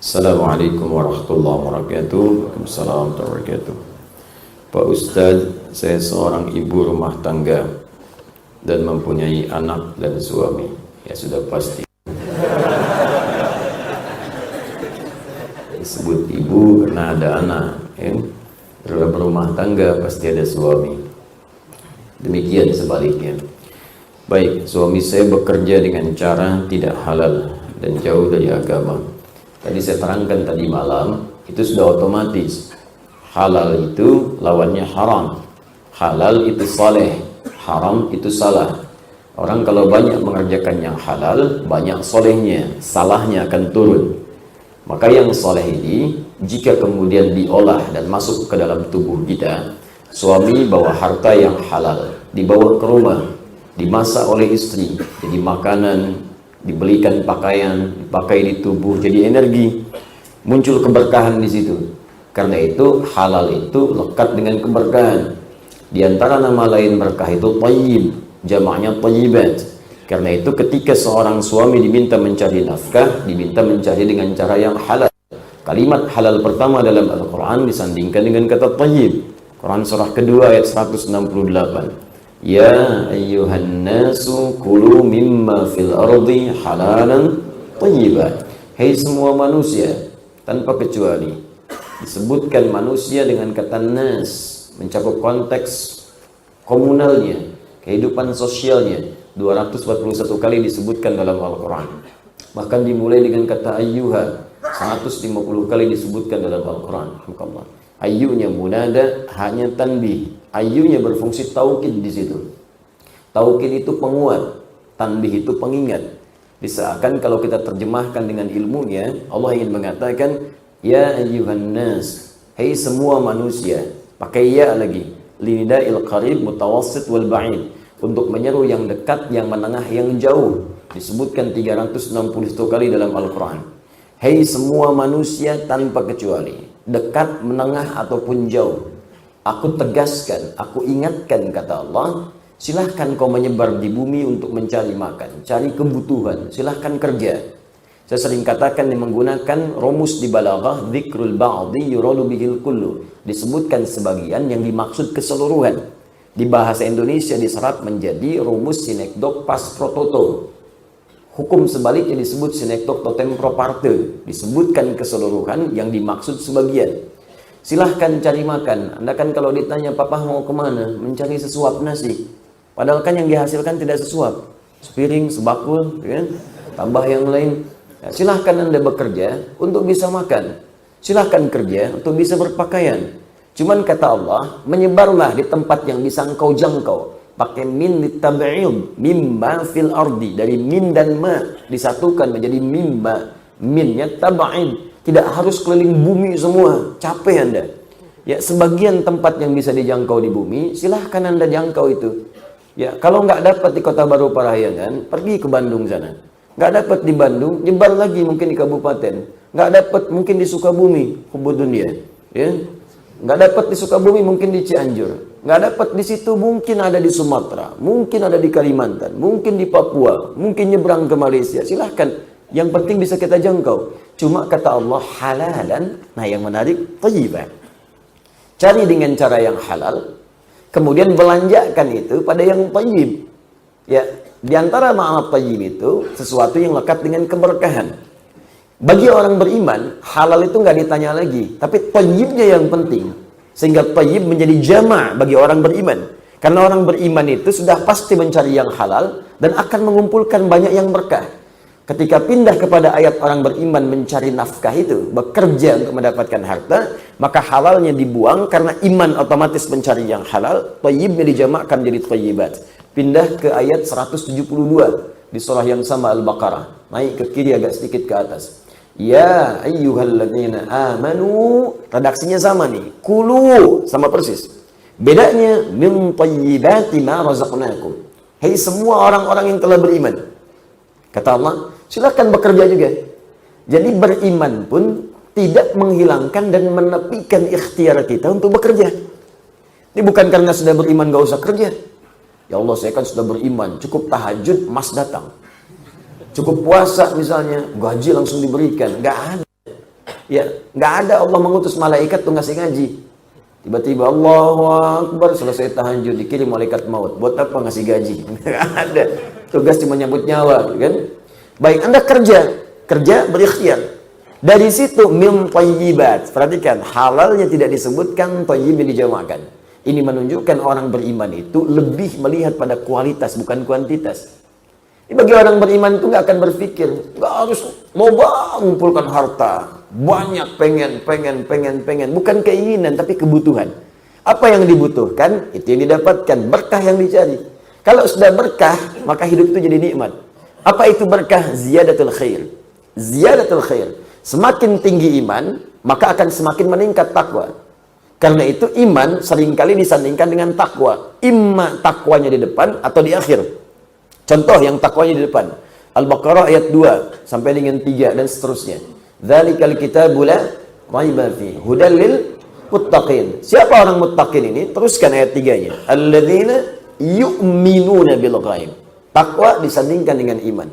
Assalamualaikum warahmatullahi wabarakatuh. Waalaikumsalam warahmatullahi wabarakatuh. Pak Ustadz, saya seorang ibu rumah tangga dan mempunyai anak dan suami. Ya sudah pasti disebut ibu karena ada anak, ya. Dalam rumah tangga pasti ada suami. Demikian sebaliknya. Baik, suami saya bekerja dengan cara tidak halal dan jauh dari agama. Tadi saya terangkan tadi malam, itu sudah otomatis. Halal itu lawannya haram. Halal itu saleh, haram itu salah. Orang kalau banyak mengerjakan yang halal, banyak solehnya, salahnya akan turun. Maka yang soleh ini, jika kemudian diolah dan masuk ke dalam tubuh kita, suami bawa harta yang halal, dibawa ke rumah, dimasak oleh istri, jadi makanan, dibelikan pakaian, dipakai di tubuh, jadi energi, muncul keberkahan di situ. Karena itu halal itu lekat dengan keberkahan. Di antara nama lain berkah itu thayyib, jamaknya thayyibat. Karena itu ketika seorang suami diminta mencari nafkah, diminta mencari dengan cara yang halal. Kalimat halal pertama dalam Al-Quran disandingkan dengan kata thayyib. Quran surah kedua ayat 168. Ya ayyuhan nasu kulu mimma fil ardi halalan thayyiban. Hai semua manusia tanpa kecuali. Disebutkan manusia dengan kata nas, mencakup konteks komunalnya, kehidupan sosialnya. 241 kali disebutkan dalam Al-Quran. Bahkan dimulai dengan kata ayyuha, 150 kali disebutkan dalam Al-Quran. Ayyunya munada, hanya tanbih. Ayyunya berfungsi taukid di situ. Taukid itu penguat, tanbih itu pengingat. Disahkan kalau kita terjemahkan dengan ilmunya, Allah ingin mengatakan ya ayyuhan nas, hai semua manusia. Pakai ya lagi, linida'il qarib mutawassit wal ba'id, untuk menyeru yang dekat, yang menengah, yang jauh. Disebutkan 361 kali dalam Al-Quran. Hai semua manusia tanpa kecuali, dekat, menengah, ataupun jauh. Aku tegaskan, aku ingatkan, kata Allah, silahkan kau menyebar di bumi untuk mencari makan, cari kebutuhan, silahkan kerja. Saya sering katakan yang menggunakan rumus di balaghah, dzikrul ba'di yuradu bihil kullu. Disebutkan sebagian yang dimaksud keseluruhan. Di bahasa Indonesia diserap menjadi rumus sinekdok pas pro toto. Hukum sebaliknya disebut sinekdok totem pro parte. Disebutkan keseluruhan yang dimaksud sebagian. Silahkan cari makan. Anda kan kalau ditanya papa mau kemana? Mencari sesuap nasi. Padahal kan yang dihasilkan tidak sesuap. Sepiring, sebakul, ya? Tambah yang lain. Ya, silahkan Anda bekerja untuk bisa makan. Silahkan kerja untuk bisa berpakaian. Cuman kata Allah, menyebarlah di tempat yang bisa engkau jangkau. Pakai min litab'id, mimma fil ardi. Dari min dan ma disatukan menjadi mimma. Minnya tab'id. Tidak harus keliling bumi semua. Capek Anda. Ya, sebagian tempat yang bisa dijangkau di bumi, silahkan Anda jangkau itu. Ya, kalau nggak dapat di Kota Baru Parahyangan, pergi ke Bandung sana. Nggak dapat di Bandung, nyebar lagi mungkin di kabupaten. Nggak dapat mungkin di Sukabumi, hubud dunia. Ya. Nggak dapat di Sukabumi, mungkin di Cianjur. Nggak dapat di situ, mungkin ada di Sumatera, mungkin ada di Kalimantan, mungkin di Papua, mungkin nyebrang ke Malaysia. Silahkan, yang penting bisa kita jangkau. Cuma kata Allah halalan, nah yang menarik thayyiban. Cari dengan cara yang halal, kemudian belanjakan itu pada yang thayyib. Ya, di antara makna thayyib itu sesuatu yang lekat dengan keberkahan. Bagi orang beriman, halal itu nggak ditanya lagi, tapi thayyibnya yang penting. Sehingga thayyib menjadi jama' bagi orang beriman. Karena orang beriman itu sudah pasti mencari yang halal dan akan mengumpulkan banyak yang berkah. Ketika pindah kepada ayat orang beriman mencari nafkah itu, bekerja untuk mendapatkan harta, maka halalnya dibuang karena iman otomatis mencari yang halal, thayyibnya dijamakkan jadi thayyibat. Pindah ke ayat 172 di surah yang sama Al-Baqarah. Naik ke kiri agak sedikit ke atas. Ya ayyuhalladzina amanu, redaksinya sama nih, kulu sama persis. Bedanya min thayyibati ma razaqnakum. Hai semua orang-orang yang telah beriman. Kata Allah, silakan bekerja juga. Jadi beriman pun tidak menghilangkan dan menepikan ikhtiar kita untuk bekerja. Ini bukan karena sudah beriman gak usah kerja. Ya Allah, saya kan sudah beriman, cukup tahajud mas datang. Cukup puasa misalnya, gaji langsung diberikan. Nggak ada. Ya, nggak ada Allah mengutus malaikat tuh ngasih ngaji. Tiba-tiba Allahu Akbar, selesai tahajud dikirim malaikat maut. Buat apa ngasih gaji? Nggak ada. Tugas cuma nyambut nyawa, kan? Baik, Anda kerja berikhtiar. Dari situ min thayyibat. Perhatikan, halalnya tidak disebutkan, thayyibin dijamakan. Ini menunjukkan orang beriman itu lebih melihat pada kualitas bukan kuantitas. Bagi orang beriman itu nggak akan berpikir, nggak harus loba mengumpulkan harta, banyak pengen, bukan keinginan tapi kebutuhan. Apa yang dibutuhkan itu yang didapatkan, berkah yang dicari. Kalau sudah berkah maka hidup itu jadi nikmat. Apa itu berkah? Ziyadatul khair. Ziyadatul khair. Semakin tinggi iman maka akan semakin meningkat takwa. Karena itu iman seringkali disandingkan dengan takwa. Imma takwanya di depan atau di akhir. Contoh yang takwanya di depan. Al-Baqarah ayat 2 sampai dengan 3 dan seterusnya. Dzalikal kitabu la raiba fihi hudal lil muttaqin. Siapa orang muttaqin ini? Teruskan ayat 3-nya. Alladzina yu'minuna bil ghaib. Takwa disandingkan dengan iman.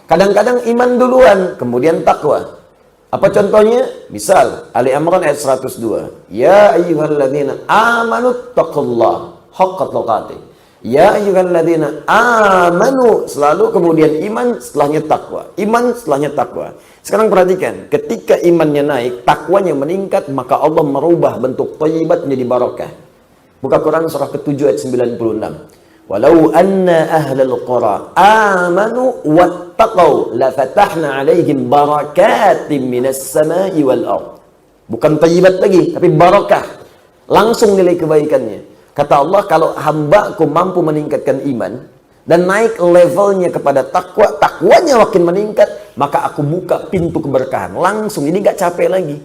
Kadang-kadang iman duluan, kemudian takwa. Apa contohnya? Misal Ali Imran ayat 102. Ya ayyuhalladzina amanu taqullaha haqqa tuqatih. Ya ayyuhalladzina amanu, selalu kemudian iman, setelahnya takwa. Iman, setelahnya takwa. Sekarang perhatikan, ketika imannya naik, takwanya meningkat, maka Allah merubah bentuk thayyibat menjadi barakah. Buka Quran surah ke-7 ayat 96. Walau anna ahlal qura amanu wattaqau la fatahna alaihim barakatim minas samai wal ard. Bukan thayyibat lagi, tapi barakah. Langsung nilai kebaikannya. Kata Allah, kalau hambaku mampu meningkatkan iman dan naik levelnya kepada takwa, takwanya makin meningkat, maka aku buka pintu keberkahan. Langsung, ini gak capek lagi.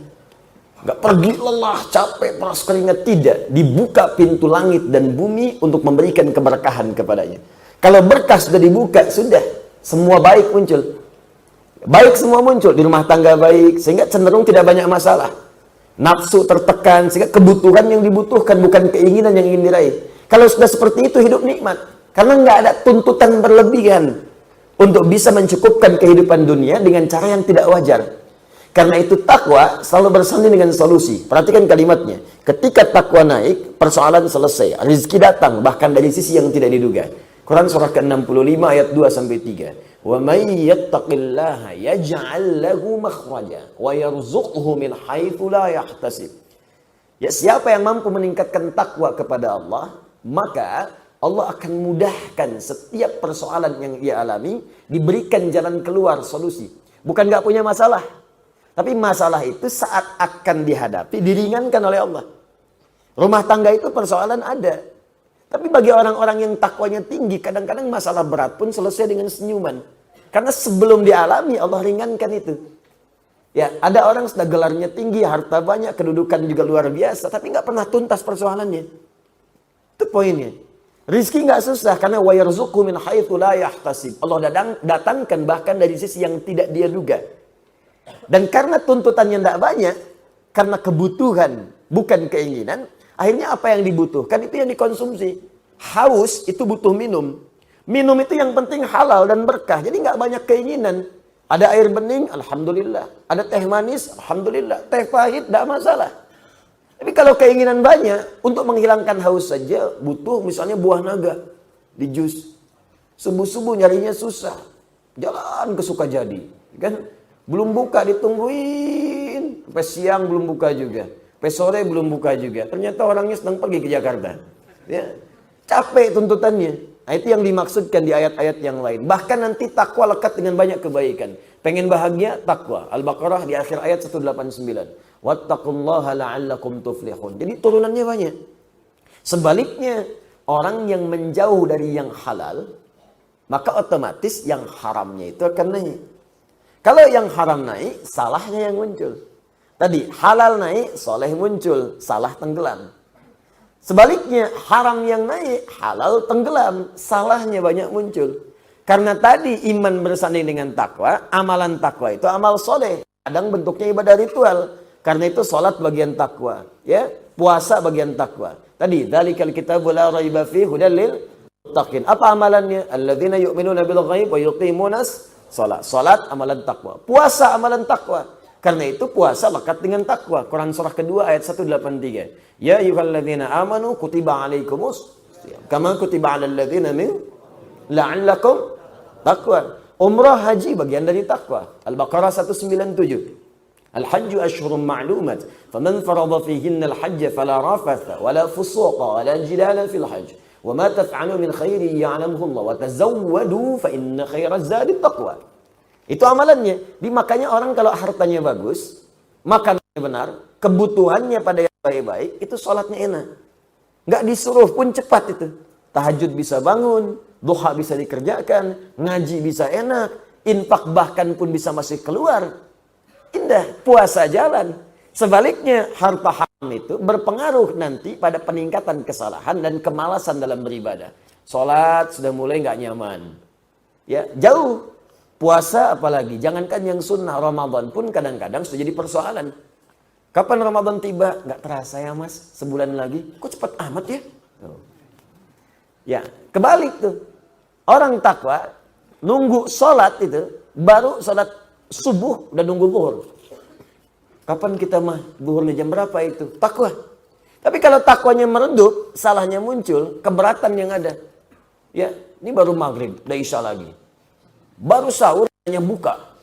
Gak pergi lelah, capek, peras keringat. Tidak. Dibuka pintu langit dan bumi untuk memberikan keberkahan kepadanya. Kalau berkah sudah dibuka, sudah. Semua baik muncul. Baik semua muncul. Di rumah tangga baik, sehingga cenderung tidak banyak masalah. Nafsu tertekan, sehingga kebutuhan yang dibutuhkan bukan keinginan yang ingin diraih. Kalau sudah seperti itu hidup nikmat, karena nggak ada tuntutan berlebihan untuk bisa mencukupkan kehidupan dunia dengan cara yang tidak wajar. Karena itu takwa selalu bersanding dengan solusi. Perhatikan kalimatnya. Ketika takwa naik, persoalan selesai, rezeki datang bahkan dari sisi yang tidak diduga. Quran surah ke-65 ayat 2 sampai 3. Wa may yattaqillaha yaj'al lahu makhraja wa yarzuqhu min haitsu la yahtasib. Ya, siapa yang mampu meningkatkan takwa kepada Allah, maka Allah akan mudahkan setiap persoalan yang ia alami, diberikan jalan keluar, solusi. Bukan gak punya masalah, tapi masalah itu saat akan dihadapi diringankan oleh Allah. Rumah tangga itu persoalan ada. Tapi bagi orang-orang yang takwanya tinggi, kadang-kadang masalah berat pun selesai dengan senyuman. Karena sebelum dialami, Allah ringankan itu. Ya, ada orang sudah gelarnya tinggi, harta banyak, kedudukan juga luar biasa, tapi nggak pernah tuntas persoalannya. Itu poinnya. Rizki nggak susah, karena wa yarzuqhu min haitsu la yahtasib. Allah datangkan bahkan dari sisi yang tidak dia duga. Dan karena tuntutannya tidak banyak, karena kebutuhan bukan keinginan, akhirnya apa yang dibutuhkan itu yang dikonsumsi. Haus itu butuh minum. Minum itu yang penting halal dan berkah. Jadi nggak banyak keinginan. Ada air bening, alhamdulillah. Ada teh manis, alhamdulillah. Teh pahit, tidak masalah. Tapi kalau keinginan banyak, untuk menghilangkan haus saja, butuh misalnya buah naga di jus. Subuh-subuh nyarinya susah. Jalan ke Sukajadi. Kan? Belum buka, ditungguin. Sampai siang belum buka juga. Sampai sore belum buka juga. Ternyata orangnya sedang pergi ke Jakarta. Ya. Capek tuntutannya. Nah, itu yang dimaksudkan di ayat-ayat yang lain. Bahkan nanti takwa lekat dengan banyak kebaikan. Pengen bahagia, takwa. Al-Baqarah di akhir ayat 189. Wattaqullaha la'allakum tuflihun. Jadi turunannya banyak. Sebaliknya, orang yang menjauh dari yang halal, maka otomatis yang haramnya itu akan naik. Kalau yang haram naik, salahnya yang muncul. Tadi, halal naik, soleh muncul, salah tenggelam. Sebaliknya, haram yang naik, halal tenggelam, salahnya banyak muncul. Karena tadi iman bersanding dengan takwa, amalan takwa itu amal soleh. Kadang bentuknya ibadah ritual. Karena itu sholat bagian takwa, ya, puasa bagian takwa. Tadi, dzalikal kitabu la raiba fihi hudal lil muttaqin. Apa amalannya? Alladzina yu'minuna bil ghaib wa yuqimunas shalah. Salat amalan takwa, puasa amalan takwa. Karena itu puasa lekat dengan takwa. Quran surah kedua ayat 183. Ya ayyuhalladzina amanu kutiba alaikumus kama kutiba alal ladzina min la'allakum taqwa. Umrah haji bagian dari takwa. Al-Baqarah 197. Al-hajju ashhurun ma'lumat. Faman farada fihinna al-hajja fala rafatha wala fusuqa wala jidala fil hajj. Wa ma taf'alu min khairin ya'lamuhu Allah wa tazawwadu fa inna khairaz zadi taqwa. Itu amalannya. Makanya orang kalau hartanya bagus, makanannya benar, kebutuhannya pada yang baik-baik, itu sholatnya enak. Nggak disuruh pun cepat itu. Tahajud bisa bangun, duha bisa dikerjakan, ngaji bisa enak, infak bahkan pun bisa masih keluar. Indah, puasa jalan. Sebaliknya, harta haram itu berpengaruh nanti pada peningkatan kesalahan dan kemalasan dalam beribadah. Sholat sudah mulai nggak nyaman. Ya, jauh. Puasa apalagi, jangankan yang sunnah, Ramadan pun kadang-kadang sudah jadi persoalan. Kapan Ramadan tiba? Nggak terasa ya mas, sebulan lagi. Kok cepat amat ya? Ya, kebalik tuh. Orang takwa, nunggu sholat itu, baru sholat subuh udah nunggu zuhur. Kapan kita mah, zuhurnya jam berapa itu? Takwa. Tapi kalau takwanya meredup, salahnya muncul, keberatan yang ada. Ya, ini baru maghrib, udah isya lagi. Baru sahur hanya buka.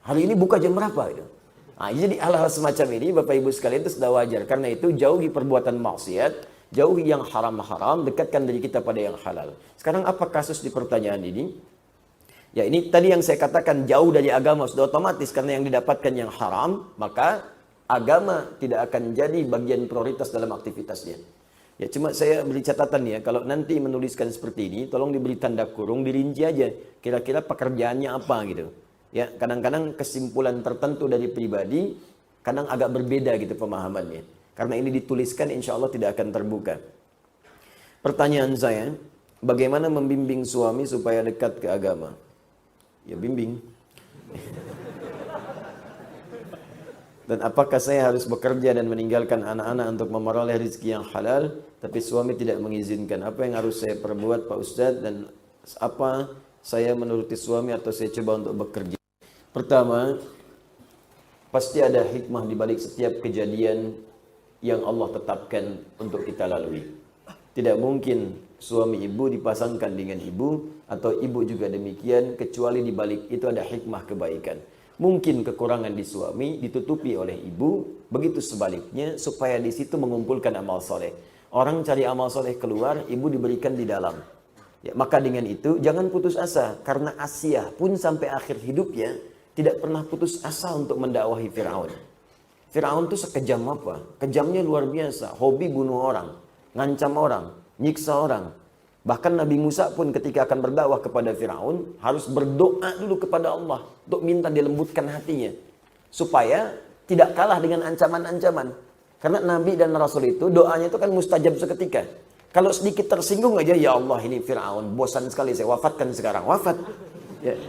Hari ini buka jam berapa itu? Nah, jadi hal-hal semacam ini Bapak Ibu sekalian itu sudah wajar. Karena itu jauhi perbuatan maksiat, jauhi yang haram-haram, dekatkan diri kita pada yang halal. Sekarang apa kasus di pertanyaan ini? Ya ini tadi yang saya katakan jauh dari agama sudah otomatis karena yang didapatkan yang haram, maka agama tidak akan jadi bagian prioritas dalam aktivitasnya. Ya cuma saya beri catatan ya, kalau nanti menuliskan seperti ini, tolong diberi tanda kurung, dirinci aja. Kira-kira pekerjaannya apa gitu. Ya kadang-kadang kesimpulan tertentu dari pribadi, kadang agak berbeda gitu pemahamannya. Karena ini dituliskan insya Allah tidak akan terbuka. Pertanyaan saya, bagaimana membimbing suami supaya dekat ke agama? Ya bimbing. Dan apakah saya harus bekerja dan meninggalkan anak-anak untuk memperoleh rezeki yang halal, tapi suami tidak mengizinkan? Apa yang harus saya perbuat Pak Ustadz, dan apa saya menuruti suami atau saya coba untuk bekerja? Pertama, pasti ada hikmah di balik setiap kejadian yang Allah tetapkan untuk kita lalui. Tidak mungkin suami ibu dipasangkan dengan ibu, atau ibu juga demikian, kecuali di balik itu ada hikmah kebaikan. Mungkin kekurangan di suami ditutupi oleh ibu, begitu sebaliknya supaya di situ mengumpulkan amal soleh. Orang cari amal soleh keluar, ibu diberikan di dalam. Ya, maka dengan itu jangan putus asa, karena Asia pun sampai akhir hidupnya tidak pernah putus asa untuk mendakwahi Firaun. Firaun itu sekejam apa? Kejamnya luar biasa, hobi bunuh orang, ngancam orang, nyiksa orang. Bahkan Nabi Musa pun ketika akan berdakwah kepada Firaun harus berdoa dulu kepada Allah untuk minta dilembutkan hatinya supaya tidak kalah dengan ancaman-ancaman. Karena Nabi dan Rasul itu doanya itu kan mustajab seketika. Kalau sedikit tersinggung aja, ya Allah ini Firaun bosan sekali, saya wafatkan sekarang, wafat. Ya.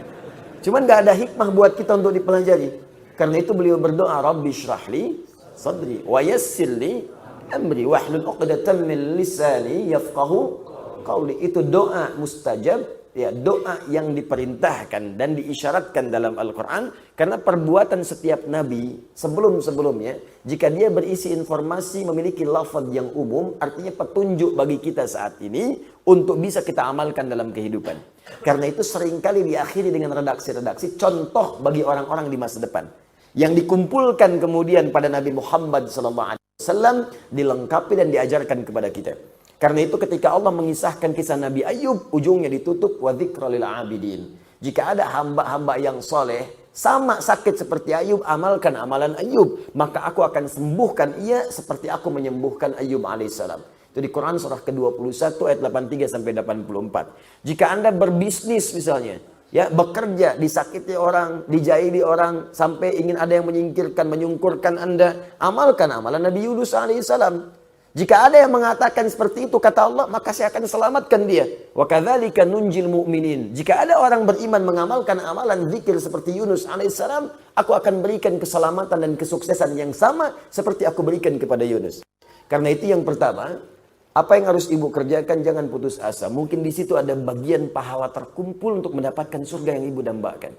Cuman nggak ada hikmah buat kita untuk dipelajari. Karena itu beliau berdoa, Rabbi syrahli sadri wa yassirli amri wahlul 'uqdatam min lisani yafqahu qauli. Itu doa mustajab, ya, doa yang diperintahkan dan diisyaratkan dalam Al-Quran. Karena perbuatan setiap nabi sebelum-sebelumnya, jika dia berisi informasi memiliki lafaz yang umum, artinya petunjuk bagi kita saat ini untuk bisa kita amalkan dalam kehidupan. Karena itu seringkali diakhiri dengan redaksi-redaksi contoh bagi orang-orang di masa depan, yang dikumpulkan kemudian pada Nabi Muhammad SAW, dilengkapi dan diajarkan kepada kita. Karena itu ketika Allah mengisahkan kisah Nabi Ayub, ujungnya ditutup wa dzikra lil abidin. Jika ada hamba-hamba yang soleh, sama sakit seperti Ayub, amalkan amalan Ayub, maka aku akan sembuhkan ia seperti aku menyembuhkan Ayub alaihissalam. Itu di Quran surah ke-21 ayat 83 sampai 84. Jika Anda berbisnis misalnya, ya, bekerja, disakiti orang, dijahili orang, sampai ingin ada yang menyingkirkan, menyungkurkan Anda, amalkan amalan Nabi Yunus alaihissalam. Jika ada yang mengatakan seperti itu, kata Allah, maka saya akan selamatkan dia. Wa kadzalika nunjil mu'minin. Jika ada orang beriman mengamalkan amalan zikir seperti Yunus alaihissalam, aku akan berikan keselamatan dan kesuksesan yang sama seperti aku berikan kepada Yunus. Karena itu yang pertama, apa yang harus ibu kerjakan, jangan putus asa. Mungkin di situ ada bagian pahala terkumpul untuk mendapatkan surga yang ibu dambakan.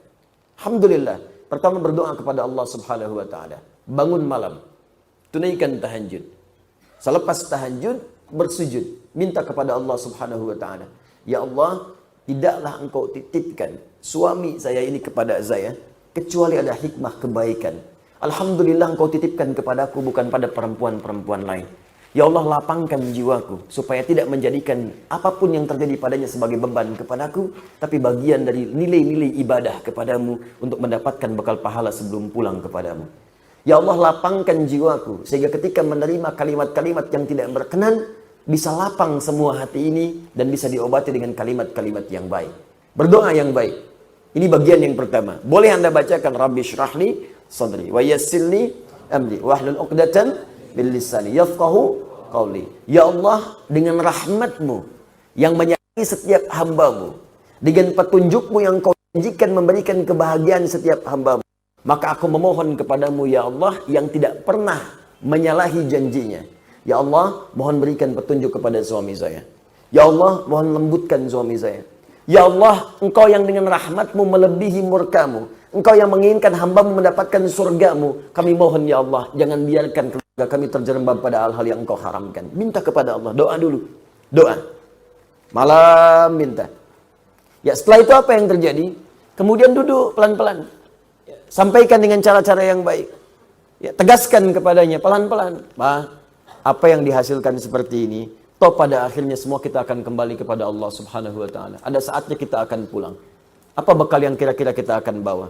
Alhamdulillah, Pertama, berdoa kepada Allah Subhanahu wa taala. Bangun malam, tunaikan tahajud. Selepas tahajud, bersujud, minta kepada Allah Subhanahu wa taala, ya Allah, tidaklah Engkau titipkan suami saya ini kepada saya kecuali ada hikmah kebaikan. Alhamdulillah Engkau titipkan kepadaku, bukan pada perempuan-perempuan lain. Ya Allah, lapangkan jiwaku supaya tidak menjadikan apapun yang terjadi padanya sebagai beban kepadaku, tapi bagian dari nilai-nilai ibadah kepadamu untuk mendapatkan bekal pahala sebelum pulang kepadamu. Ya Allah, lapangkan jiwaku sehingga ketika menerima kalimat-kalimat yang tidak berkenan, bisa lapang semua hati ini dan bisa diobati dengan kalimat-kalimat yang baik. Berdoa yang baik. Ini bagian yang pertama. Boleh Anda bacakan, Rabbi syrahli sadri wa yassirli amri wahlul 'uqdatan min lisani yafqahu qawli. Ya Allah, dengan rahmat-Mu yang menyayangi setiap hamba-Mu, dengan petunjuk-Mu yang Kau janjikan memberikan kebahagiaan setiap hamba-Mu, maka aku memohon kepadamu ya Allah yang tidak pernah menyalahi janjinya. Ya Allah, mohon berikan petunjuk kepada suami saya. Ya Allah, mohon lembutkan suami saya. Ya Allah, Engkau yang dengan rahmat-Mu melebihi murka-Mu, Engkau yang menginginkan hamba-Mu mendapatkan surga-Mu, kami mohon ya Allah, jangan biarkan keluarga kami terjerembab pada hal-hal yang Engkau haramkan. Minta kepada Allah, doa dulu. Doa. Malam minta. Ya, setelah itu apa yang terjadi? Kemudian duduk pelan-pelan. Sampaikan dengan cara-cara yang baik. Ya, tegaskan kepadanya pelan-pelan. Ma, apa yang dihasilkan seperti ini, toh pada akhirnya semua kita akan kembali kepada Allah Subhanahu wa taala. Ada saatnya kita akan pulang. Apa bekal yang kira-kira kita akan bawa?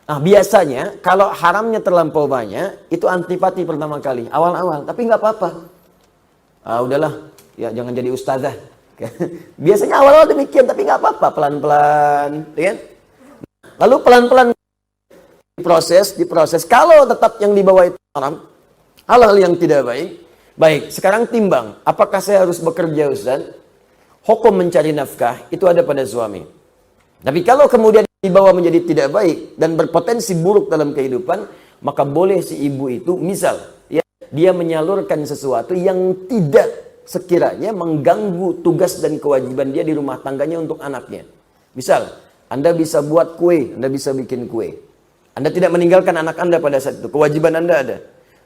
Nah, biasanya kalau haramnya terlampau banyak, itu antipati pertama kali, awal-awal. Tapi nggak apa-apa. Udahlah, ya jangan jadi ustazah. Biasanya awal-awal demikian, tapi nggak apa-apa, pelan-pelan, ya kan? Lalu pelan-pelan diproses. Kalau tetap yang dibawa itu haram, hal-hal yang tidak baik, baik, sekarang timbang, apakah saya harus bekerja, Ustaz? Hukum mencari nafkah itu ada pada suami. Tapi kalau kemudian dibawa menjadi tidak baik dan berpotensi buruk dalam kehidupan, maka boleh si ibu itu, misal, ya, dia menyalurkan sesuatu yang tidak sekiranya mengganggu tugas dan kewajiban dia di rumah tangganya untuk anaknya. Misal, Anda bisa buat kue, Anda bisa bikin kue. Anda tidak meninggalkan anak Anda pada saat itu, kewajiban Anda ada.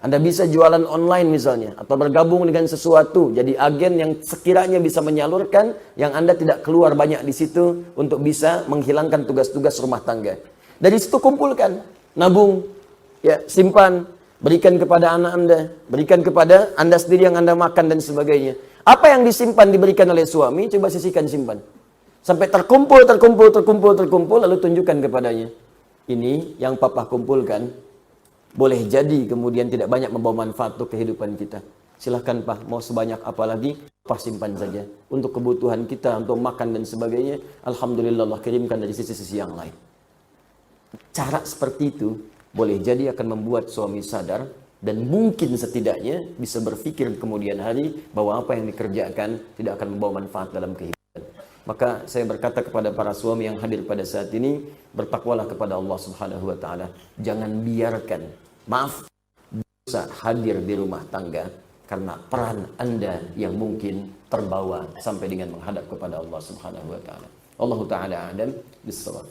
Anda bisa jualan online misalnya, atau bergabung dengan sesuatu, jadi agen yang sekiranya bisa menyalurkan, yang Anda tidak keluar banyak di situ untuk bisa menghilangkan tugas-tugas rumah tangga. Dari situ kumpulkan, nabung, ya, simpan, berikan kepada anak Anda, berikan kepada Anda sendiri yang Anda makan dan sebagainya. Apa yang disimpan diberikan oleh suami, coba sisihkan, simpan. Sampai terkumpul, lalu tunjukkan kepadanya. Ini yang papa kumpulkan, boleh jadi kemudian tidak banyak membawa manfaat untuk kehidupan kita. Silahkan Pak, mau sebanyak apa lagi, Pak simpan saja. Untuk kebutuhan kita, untuk makan dan sebagainya, Alhamdulillah Allah kirimkan dari sisi-sisi yang lain. Cara seperti itu, boleh jadi akan membuat suami sadar, dan mungkin setidaknya bisa berpikir kemudian hari, bahwa apa yang dikerjakan tidak akan membawa manfaat dalam kehidupan. Maka saya berkata kepada para suami yang hadir pada saat ini, bertakwalah kepada Allah Subhanahu wa taala. Jangan biarkan dosa hadir di rumah tangga karena peran Anda yang mungkin terbawa sampai dengan menghadap kepada Allah Subhanahu wa taala. Allahu taala a'lam bissawab.